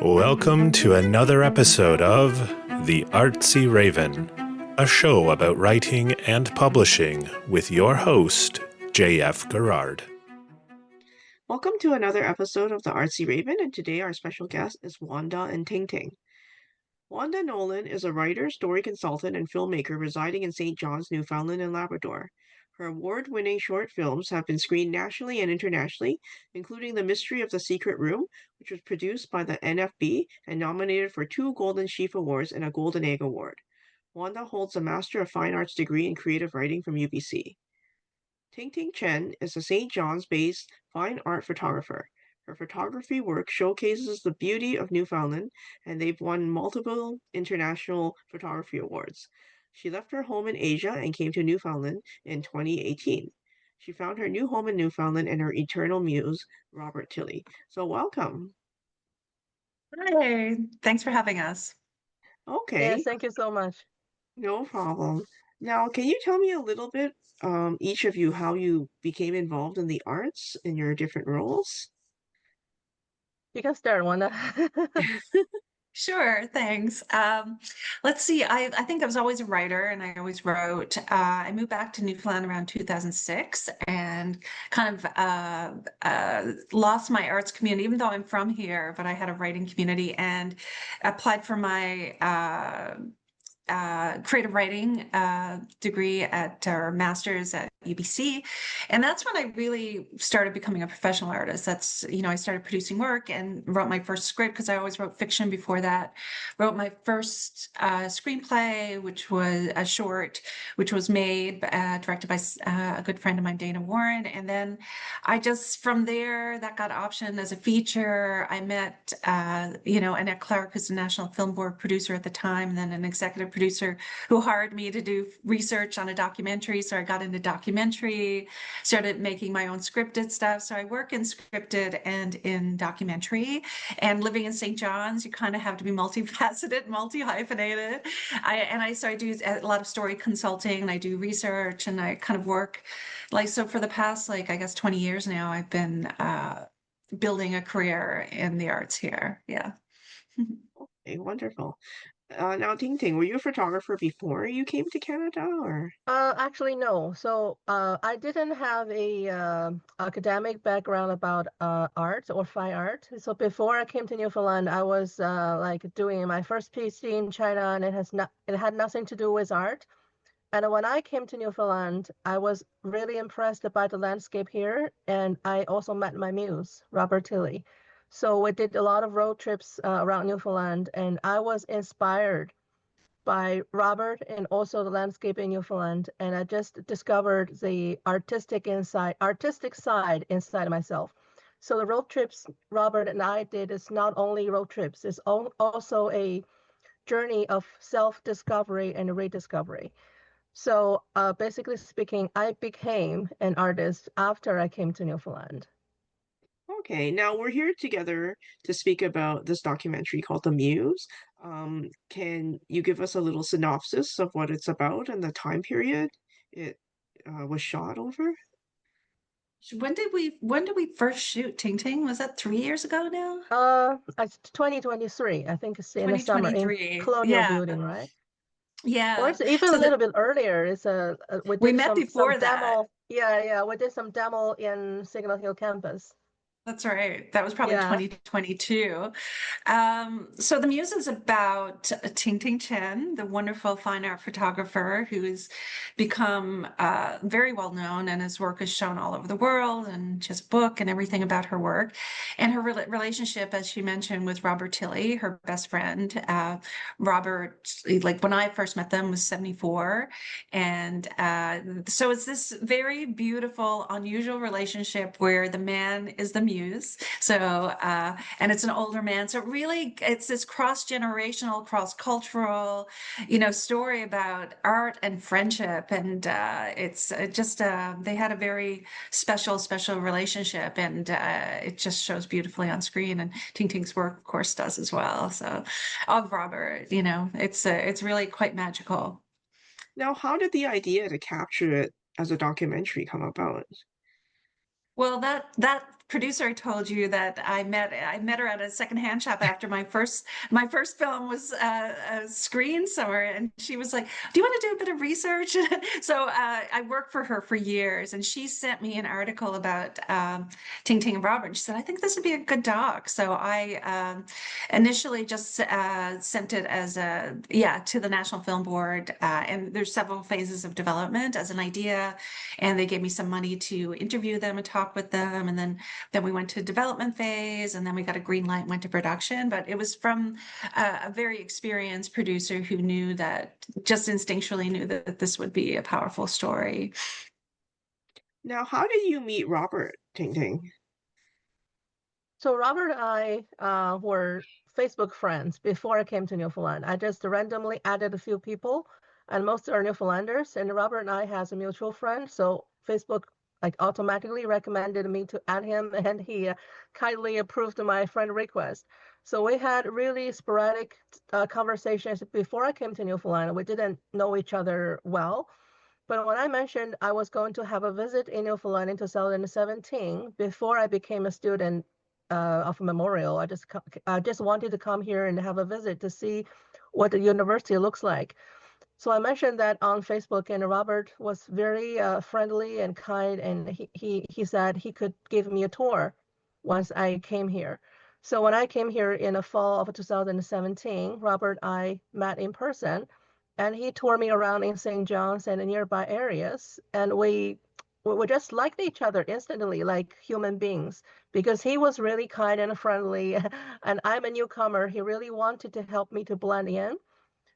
Welcome to another episode of The Artsy Raven, a show about writing and publishing with your host, J.F. Garrard. Welcome to another episode of The Artsy Raven, and today our special guest is Wanda and Ting Ting. Wanda Nolan is a writer, story consultant, and filmmaker residing in St. John's, Newfoundland and Labrador. Her award-winning short films have been screened nationally and internationally, including The Mystery of the Secret Room, which was produced by the NFB and nominated for 2 Golden Sheaf Awards and a Golden Egg Award. Wanda holds a Master of Fine Arts degree in creative writing from UBC. Ting Ting Chen is a St. John's-based fine art photographer. Her photography work showcases the beauty of Newfoundland, and they've won multiple international photography awards. She left her home in Asia and came to Newfoundland in 2018. She found her new home in Newfoundland and her eternal muse, Robert Tilley. So welcome. Hi, thanks for having us. Okay. Yes, thank you so much. No problem. Now, can you tell me a little bit, each of you, how you became involved in the arts in your different roles? You can start, Wanda. Sure, thanks. Let's see. I think I was always a writer, and I always wrote. I moved back to Newfoundland around 2006, and kind of lost my arts community, even though I'm from here. But I had a writing community, and applied for my creative writing degree or master's at UBC. And that's when I really started becoming a professional artist. That's, I started producing work and wrote my first script, because I always wrote fiction before that. Wrote my first screenplay, which was a short, which was made, directed by a good friend of mine, Dana Warren. And then from there, that got optioned as a feature. I met, Annette Clark, who's the National Film Board producer at the time, and then an executive producer who hired me to do research on a documentary. So I got into documentary, started making my own scripted stuff. So I work in scripted and in documentary. And living in St. John's, you kind of have to be multifaceted, multi-hyphenated. So I do a lot of story consulting, and I do research, and I kind of work so for the past, 20 years now, I've been building a career in the arts here. Yeah. Okay, wonderful. Now, Ting Ting, were you a photographer before you came to Canada, or? Actually, no. So, I didn't have a academic background about art or fine art. So before I came to Newfoundland, I was doing my first PhD in China, and it had nothing to do with art. And when I came to Newfoundland, I was really impressed by the landscape here, and I also met my muse, Robert Tilley. So we did a lot of road trips around Newfoundland, and I was inspired by Robert and also the landscape in Newfoundland. And I just discovered the artistic side inside myself. So the road trips Robert and I did is not only road trips, it's also a journey of self-discovery and rediscovery. So basically speaking, I became an artist after I came to Newfoundland. Okay, now we're here together to speak about this documentary called The Muse. Can you give us a little synopsis of what it's about and the time period it was shot over? When did we first shoot Ting Ting? Was that 3 years ago now? It's 2023. I think it's in the summer in 2023. Colonial Yeah. Building, right? Yeah. Or it's even a little bit earlier. It's we met some before that. demo. Yeah, we did some demo in Signal Hill campus. That's right. That was probably Yeah. 2022. So The Muse is about Ting Ting Chen, the wonderful fine art photographer who has become very well known, and his work is shown all over the world, and she has a book and everything about her work. And her relationship, as she mentioned, with Robert Tilley, her best friend. Robert, when I first met them, was 74. And so it's this very beautiful, unusual relationship where the man is the muse. So, and it's an older man. So really, it's this cross-generational, cross-cultural, story about art and friendship. And it's just, they had a very special relationship, and it just shows beautifully on screen. And Ting Ting's work, of course, does as well. So, of Robert, it's really quite magical. Now, how did the idea to capture it as a documentary come about? Well, that producer I told you that I met her at a secondhand shop after my first film was screened somewhere, and she was like, "Do you want to do a bit of research?" So I worked for her for years, and she sent me an article about Ting Ting and Robert. She said, "I think this would be a good doc." So I initially just sent it as to the National Film Board, and there's several phases of development as an idea, and they gave me some money to interview them and talk with them, and then we went to development phase, and then we got a green light and went to production. But it was from a very experienced producer who knew that, just instinctually knew that this would be a powerful story. Now, how did you meet Robert, Ting Ting? So Robert and I were Facebook friends before I came to Newfoundland. I just randomly added a few people, and most are Newfoundlanders. And Robert and I has a mutual friend, so Facebook like automatically recommended me to add him, and he kindly approved my friend request. So we had really sporadic conversations before I came to Newfoundland. We didn't know each other well. But when I mentioned I was going to have a visit in Newfoundland in 2017, before I became a student of Memorial, I just wanted to come here and have a visit to see what the university looks like. So I mentioned that on Facebook, and Robert was very friendly and kind, and he said he could give me a tour once I came here. So when I came here in the fall of 2017, Robert and I met in person, and he toured me around in St. John's and the nearby areas, and we just liked each other instantly, like human beings, because he was really kind and friendly, and I'm a newcomer. He really wanted to help me to blend in.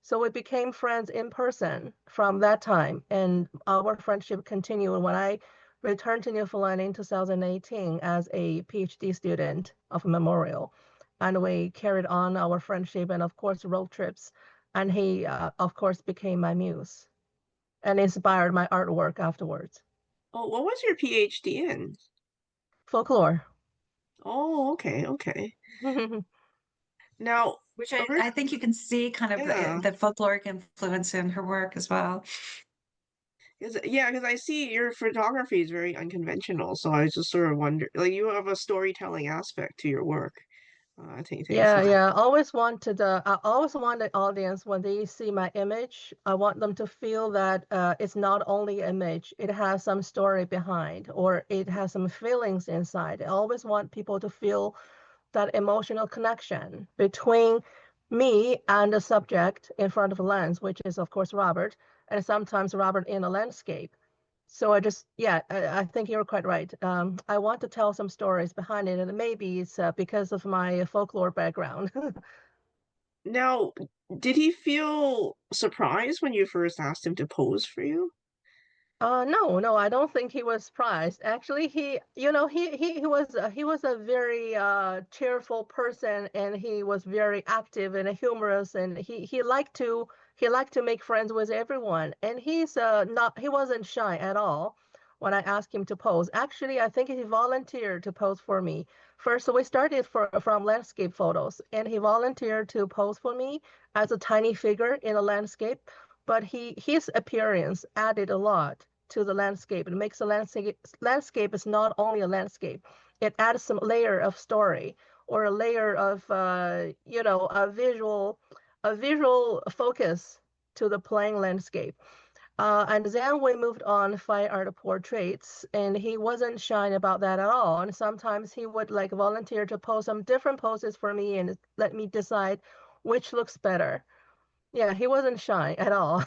So we became friends in person from that time, and our friendship continued when I returned to Newfoundland in 2018 as a PhD student of Memorial. And we carried on our friendship and, of course, road trips. And he, of course, became my muse and inspired my artwork afterwards. Oh, what was your PhD in? Folklore. Oh, okay, okay. Now, Which ori- I think you can see kind of yeah, the folkloric influence in her work as well. because I see your photography is very unconventional. So I was just sort of wonder, like you have a storytelling aspect to your work, Ting Ting. Yeah, So yeah. I always want the audience when they see my image, I want them to feel that it's not only image, it has some story behind, or it has some feelings inside. I always want people to feel that emotional connection between me and the subject in front of the lens, which is of course Robert, and sometimes Robert in a landscape. So I think you're quite right. I want to tell some stories behind it, and maybe it's because of my folklore background. now, did he feel surprised when you first asked him to pose for you? No, no, I don't think he was surprised. Actually, he was a very cheerful person, and he was very active and humorous, and he liked to make friends with everyone. And he wasn't shy at all when I asked him to pose. Actually, I think he volunteered to pose for me. First, we started from landscape photos, and he volunteered to pose for me as a tiny figure in a landscape, but his appearance added a lot to the landscape. It makes the landscape is not only a landscape. It adds some layer of story, or a layer of a visual focus to the plain landscape. And then we moved on fine art portraits, and he wasn't shy about that at all. And sometimes he would like volunteer to pose some different poses for me and let me decide which looks better. Yeah, he wasn't shy at all.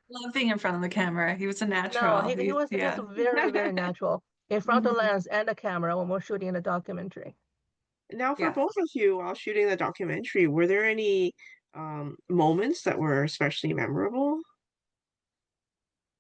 Love being in front of the camera. He was a No, natural. he was Yeah. very, very natural in front of the Mhm. lens and the camera when we're shooting the documentary. Now, for Yeah. both of you, while shooting the documentary, were there any moments that were especially memorable?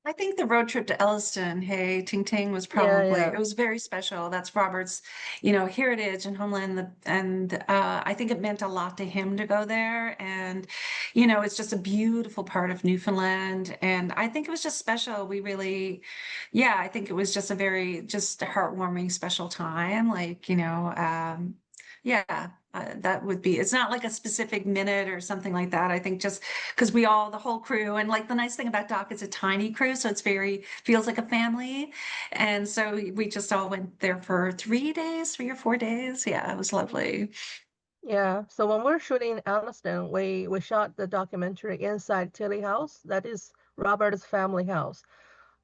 I think the road trip to Elliston, hey, Ting Ting was Yeah, probably, yeah. it was very special. That's Robert's, heritage and homeland. And I think it meant a lot to him to go there. And, it's just a beautiful part of Newfoundland. And I think it was just special. I think it was just a very, just heartwarming, special time. Like, Yeah, that would be, it's not like a specific minute or something like that. I think just because we all, the whole crew, and like the nice thing about Doc, it's a tiny crew, so it's very, feels like a family. And so we just all went there for 3 days, 3 or 4 days. Yeah, it was lovely. Yeah. So when we're shooting in Anniston, we shot the documentary inside Tilley House. That is Robert's family house.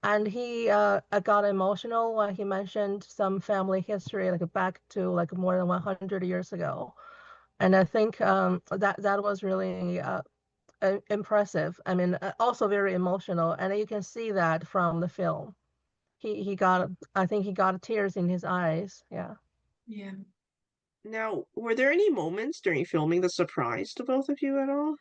And he got emotional when he mentioned some family history, like back to like more than 100 years ago. And I think that was really impressive. I mean, also very emotional, and you can see that from the film. He got, I think he got tears in his eyes. Yeah. Yeah. Now, were there any moments during filming that surprised the both of you at all?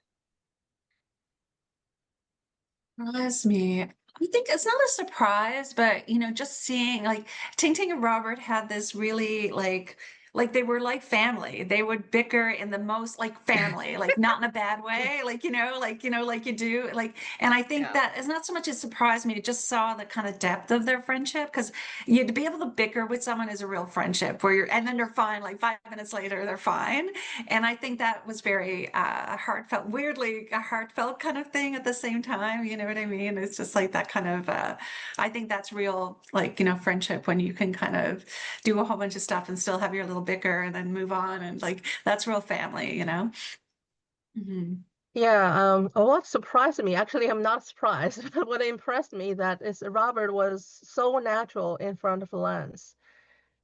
Surprise me. I think it's not a surprise, but just seeing like Ting Ting and Robert had this really like they were like family. They would bicker in the most like family, like not in a bad way, like you do. And I think Yeah. that it's not so much a surprise me, it just saw the kind of depth of their friendship because you to be able to bicker with someone is a real friendship where you're and then they're fine, like 5 minutes later, they're fine. And I think that was very heartfelt, weirdly a heartfelt kind of thing at the same time. You know what I mean? It's just like that kind of, I think that's real, like, friendship when you can kind of do a whole bunch of stuff and still have your little bicker and then move on. And like, that's real family. Hmm. Yeah, what surprised me, actually, I'm not surprised, but what impressed me that is Robert was so natural in front of the lens.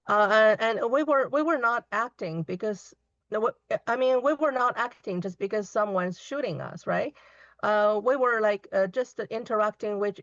And we were not acting because no, I mean we were not acting just because someone's shooting us, right? We were like just interacting with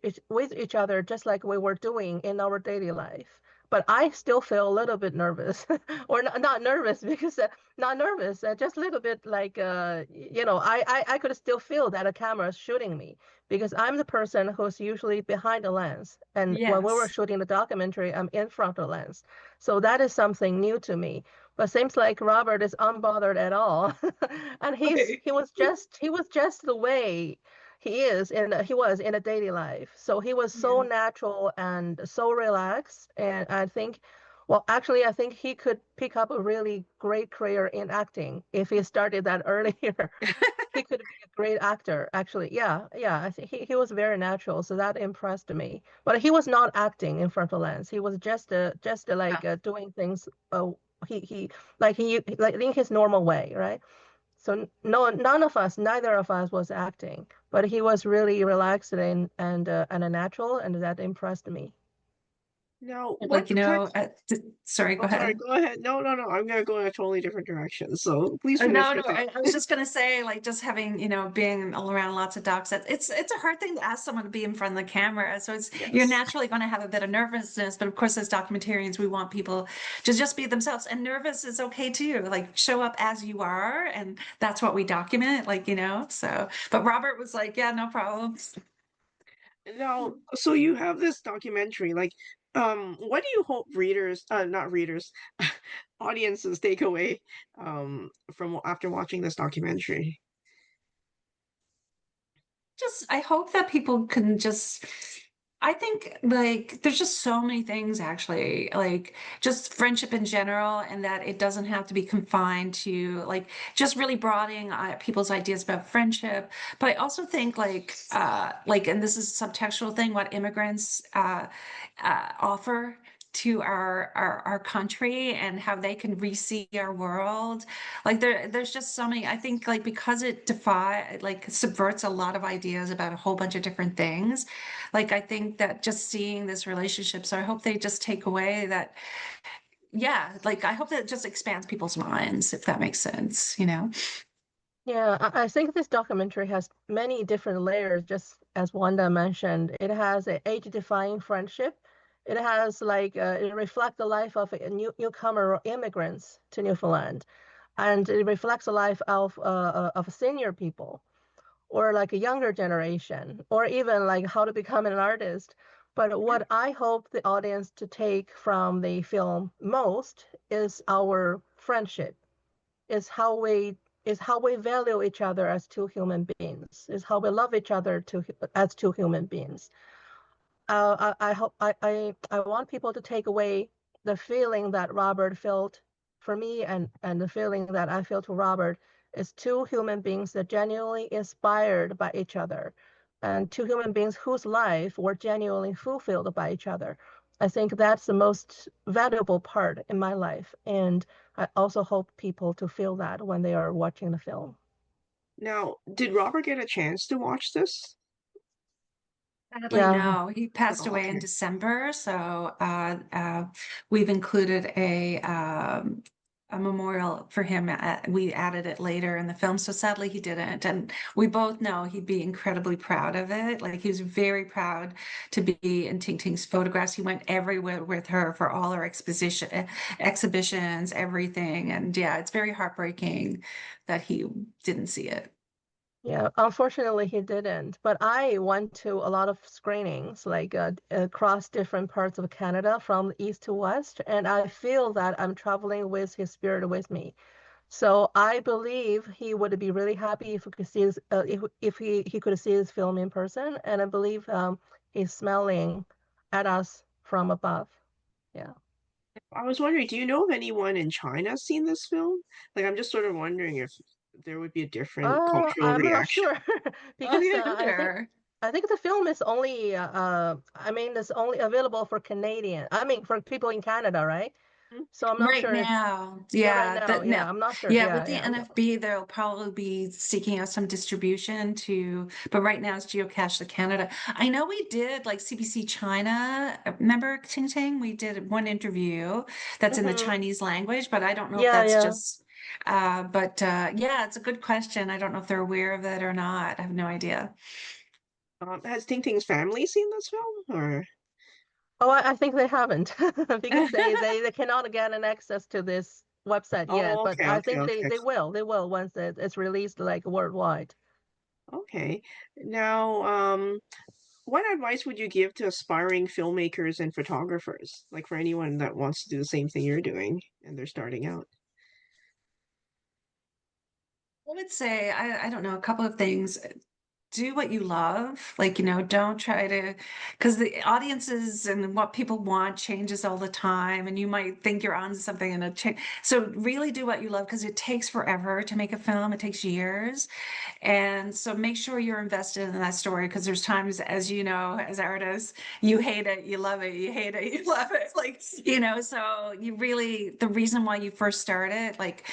each other just like we were doing in our daily life. But I still feel a little bit nervous, or not nervous because not nervous, just a little bit like I could still feel that a camera is shooting me because I'm the person who's usually behind the lens, and when we were Yes. shooting the documentary, I'm in front of the lens. So that is something new to me. But seems like Robert is unbothered at all. And Okay. he was just the way he was in a daily life. So he was so Yeah. natural and so relaxed. And I think, well, actually, I think he could pick up a really great career in acting if he started that earlier. He could be a great actor, actually. Yeah, yeah. I think he was very natural, so that impressed me. But he was not acting in front of lens. He was just Yeah. like doing things. He like in his normal way, right? So no, none of us, neither of us was acting, but he was really relaxed and a natural, and that impressed me. Now, what Like, kind sorry, go Oh, sorry, ahead. go ahead. No, no, no. I'm gonna go in a totally different direction. So please finish No, your no, thought. I was just gonna say, like, just having, being all around lots of docs, that it's a hard thing to ask someone to be in front of the camera. So you're Yes. naturally going to have a bit of nervousness, but of course, as documentarians, we want people to just be themselves, and nervous is okay too. Like, show up as you are, and that's what we document. So. But Robert was like, yeah, no problem. Now, so you have this documentary. Like, what do you hope readers, not readers, audiences take away, from after watching this documentary? Just I hope that people can just I think like there's just so many things actually, like just friendship in general, and that it doesn't have to be confined to like just really broadening people's ideas about friendship. But I also think and this is a subtextual thing, what immigrants offer to our country and how they can re-see our world. Like there's just so many, I think like because it subverts a lot of ideas about a whole bunch of different things. Like I think that just seeing this relationship, so I hope they just take away that, yeah, like I hope that it just expands people's minds, if that makes sense. Yeah, I think this documentary has many different layers, just as Wanda mentioned. It has an age-defying friendship. It has it reflects the life of newcomer immigrants to Newfoundland, and it reflects the life of senior people, or like a younger generation, or even like how to become an artist. But what I hope the audience to take from the film most is our friendship, is how we value each other as two human beings, is how we love each other as two human beings. I hope I want people to take away the feeling that Robert felt for me, and the feeling that I feel to Robert is two human beings that genuinely inspired by each other, and two human beings whose life were genuinely fulfilled by each other. I think that's the most valuable part in my life, and I also hope people to feel that when they are watching the film. Now, did Robert get a chance to watch this? Sadly, Yeah. no. He passed Oh, away in okay. December, so we've included a memorial for him. We added it later in the film, so sadly he didn't. And we both know he'd be incredibly proud of it. Like, he was very proud to be in Ting Ting's photographs. He went everywhere with her for all her exhibitions, everything. And yeah, it's very heartbreaking that he didn't see it. Yeah, unfortunately he didn't. But I went to a lot of screenings, like across different parts of Canada from east to west, and I feel that I'm traveling with his spirit with me. So I believe he would be really happy if he could see his, if he could see his film in person, and I believe he's smiling at us from above. Yeah. I was wondering, do you know if anyone in China seen this film? Like, I'm just sort of wondering if there would be a different cultural I'm not reaction. sure because Okay. Sure. I think the film is only I mean it's only available for Canadian. I mean for people in Canada, right? So I'm not Right sure if now, yeah, right yeah, now. that no, Yeah, I'm not sure. yeah, with Yeah, the yeah. NFB, they'll probably be seeking out some distribution but right now it's geocached to Canada. I know we did like CBC China. Remember Ting Ting? We did one interview that's in the Hmm. Chinese language, but I don't know if Yeah, that's yeah. just, but yeah, it's a good question. I don't know if they're aware of it or not. I have no idea. Has Ting Ting's family seen this film, or? Oh, I think they haven't because they cannot get an access to this website yet. Oh, But okay, I okay, think okay. they will once it's released like worldwide. Okay. Now, what advice would you give to aspiring filmmakers and photographers, like for anyone that wants to do the same thing you're doing and they're starting out? I would say, I don't know, a couple of things. Do what you love. Like, don't try to, because the audiences and what people want changes all the time. And you might think you're on something and it change. So really do what you love because it takes forever to make a film. It takes years. And so make sure you're invested in that story because there's times, as you know, as artists, you hate it, you love it, you hate it, you love it. Like, so you really, the reason why you first started, like,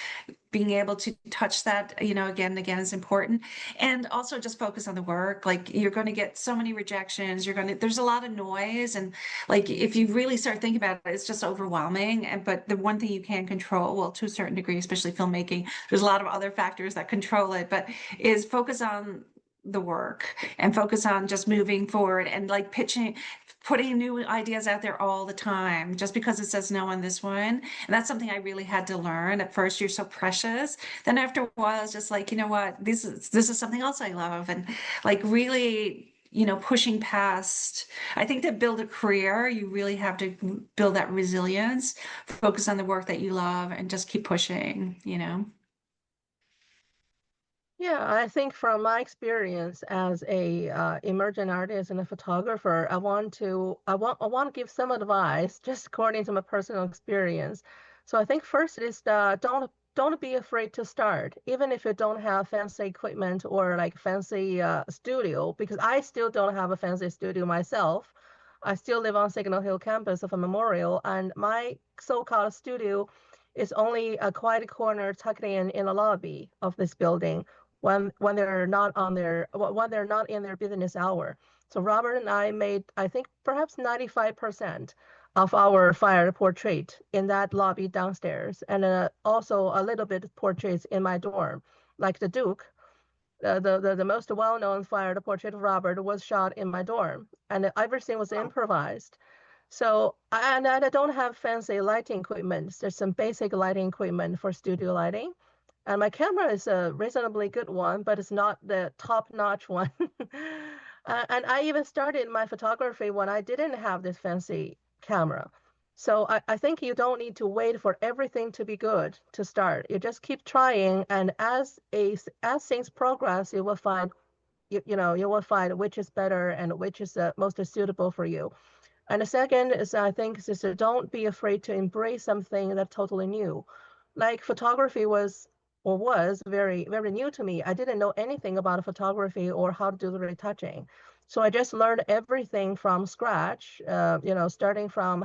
being able to touch that, again and again is important. And also just focus on the work. Like, you're going to get so many rejections. There's a lot of noise. And like, if you really start thinking about it, it's just overwhelming. But the one thing you can control, well, to a certain degree, especially filmmaking, there's a lot of other factors that control it, but is focus on the work and focus on just moving forward and like putting new ideas out there all the time, just because it says no on this one. And that's something I really had to learn. At first, you're so precious. Then after a while, it's just like, you know what, this is something else I love. And like really, pushing past, I think to build a career, you really have to build that resilience, focus on the work that you love and just keep pushing. Yeah, I think from my experience as a emerging artist and a photographer, I want to give some advice just according to my personal experience. So I think first is don't be afraid to start, even if you don't have fancy equipment or like fancy studio, because I still don't have a fancy studio myself. I still live on Signal Hill campus of a memorial, and my so-called studio is only a quiet corner tucked in a lobby of this building when they're not in their business hour. So Robert and I made, I think, perhaps 95% of our fire portrait in that lobby downstairs, and also a little bit portraits in my dorm, like the Duke. The most well-known fire portrait of Robert was shot in my dorm, and everything was Wow. improvised. So, and I don't have fancy lighting equipment. There's some basic lighting equipment for studio lighting. And my camera is a reasonably good one, but it's not the top-notch one. And I even started my photography when I didn't have this fancy camera. So I think you don't need to wait for everything to be good to start. You just keep trying, and as things progress, you will find which is better and which is most suitable for you. And the second is, I think, is don't be afraid to embrace something that's totally new. like photography was very, very new to me. I didn't know anything about photography or how to do the retouching. So I just learned everything from scratch, starting from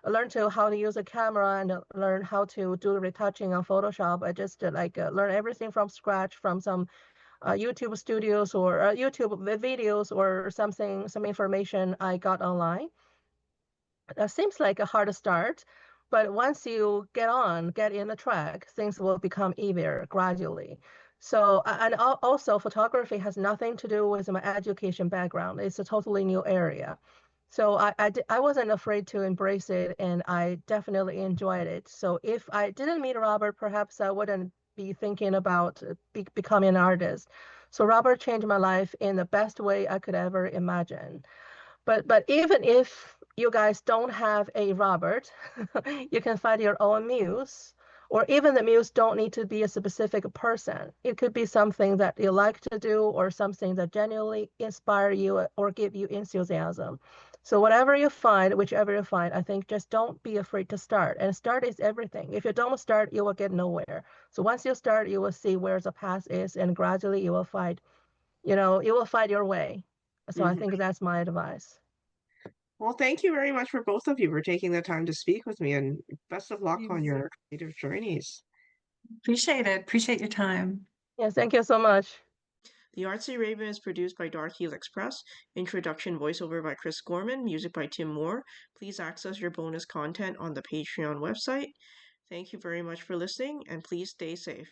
learn to how to use a camera and learn how to do the retouching on Photoshop. I just learn everything from scratch from some YouTube studios or YouTube videos or something, some information I got online. That seems like a hard start, but once you get in the track, things will become easier gradually. So, and also photography has nothing to do with my education background. It's a totally new area. So I wasn't afraid to embrace it, and I definitely enjoyed it. So if I didn't meet Robert, perhaps I wouldn't be thinking about becoming an artist. So Robert changed my life in the best way I could ever imagine. But even if you guys don't have a Robert, you can find your own muse, or even the muse don't need to be a specific person. It could be something that you like to do or something that genuinely inspire you or give you enthusiasm. So whatever you find, whichever you find, I think just don't be afraid to start. And start is everything. If you don't start, you will get nowhere. So once you start, you will see where the path is, and gradually you will find your way. So I Mhm. think that's my advice. Well, thank you very much for both of you for taking the time to speak with me, and best of luck on your creative journeys. Appreciate it. Appreciate your time. Yes, thank you so much. The Artsy Raven is produced by Dark Helix Press. Introduction voiceover by Chris Gorman. Music by Tim Moore. Please access your bonus content on the Patreon website. Thank you very much for listening, and please stay safe.